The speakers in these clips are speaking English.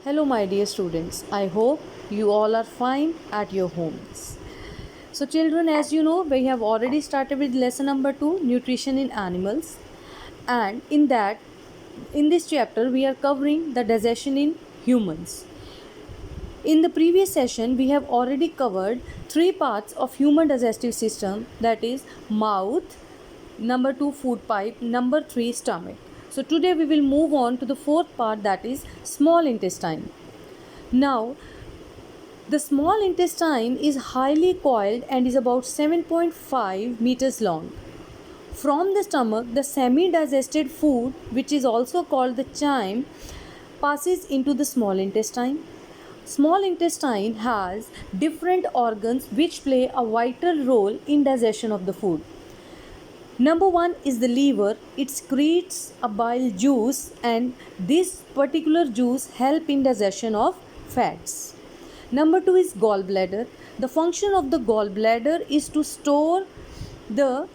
Hello, my dear students. I hope you all are fine at your homes. So, children, as you know, we have already started with lesson number 2, nutrition in animals. And in this chapter, we are covering the digestion in humans. In the previous session, we have already covered three parts of human digestive system, that is mouth, number 2 food pipe, number 3 stomach. So today we will move on to the fourth part, that is small intestine. Now the small intestine is highly coiled and is about 7.5 meters long. From the stomach, the semi-digested food, which is also called the chyme, passes into the small intestine. Small intestine has different organs which play a vital role in digestion of the food. Number 1 is the liver. It secretes a bile juice and this particular juice help in digestion of fats. Number 2 is gallbladder. The function of the gallbladder is to store the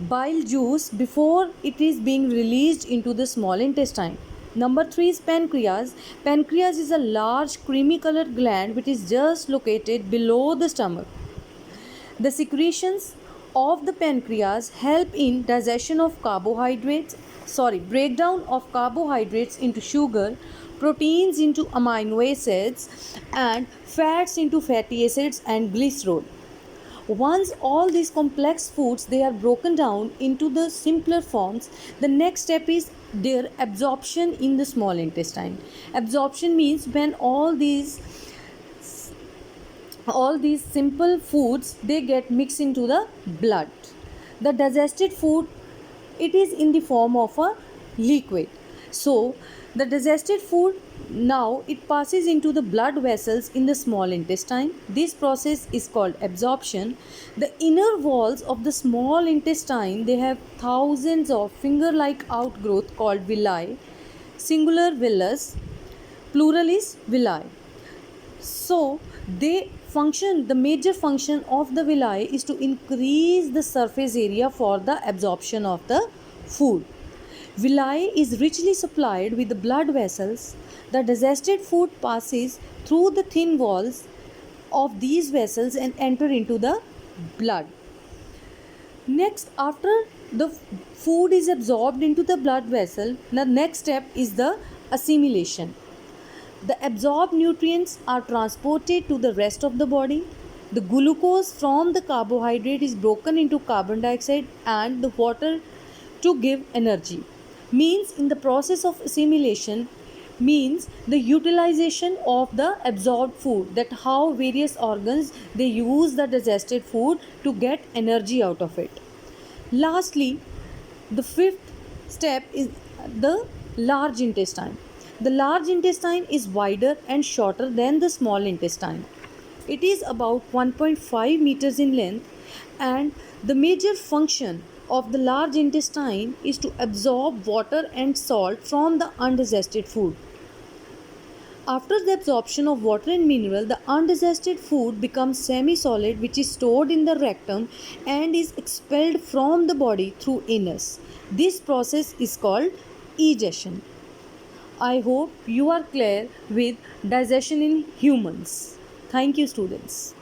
bile juice before it is being released into the small intestine. Number 3 is pancreas. Pancreas is a large creamy colored gland which is just located below the stomach. The secretions of the pancreas help in digestion of breakdown of carbohydrates into sugar, proteins into amino acids, and fats into fatty acids and glycerol. Once all these complex foods they are broken down into the simpler forms, the next step is their absorption in the small intestine. Absorption means when all these simple foods they get mixed into the blood. The digested food, it is in the form of a liquid. So the digested food, now it passes into the blood vessels in the small intestine. This process is called absorption. The inner walls of the small intestine, they have thousands of finger like outgrowth called villi. Singular villus, plural is villi. So the major function of the villi is to increase the surface area for the absorption of the food. Villi is richly supplied with the blood vessels. The digested food passes through the thin walls of these vessels and enter into the blood. Next, after the food is absorbed into the blood vessel, the next step is the assimilation. The absorbed nutrients are transported to the rest of the body. The glucose from the carbohydrate is broken into carbon dioxide and the water to give energy. Means in the process of assimilation means the utilization of the absorbed food, that how various organs they use the digested food to get energy out of it. Lastly, the fifth step is the large intestine. The large intestine is wider and shorter than the small intestine. It is about 1.5 meters in length, and the major function of the large intestine is to absorb water and salt from the undigested food. After the absorption of water and mineral, the undigested food becomes semi-solid, which is stored in the rectum and is expelled from the body through anus. This process is called egestion. I hope you are clear with digestion in humans. Thank you, students.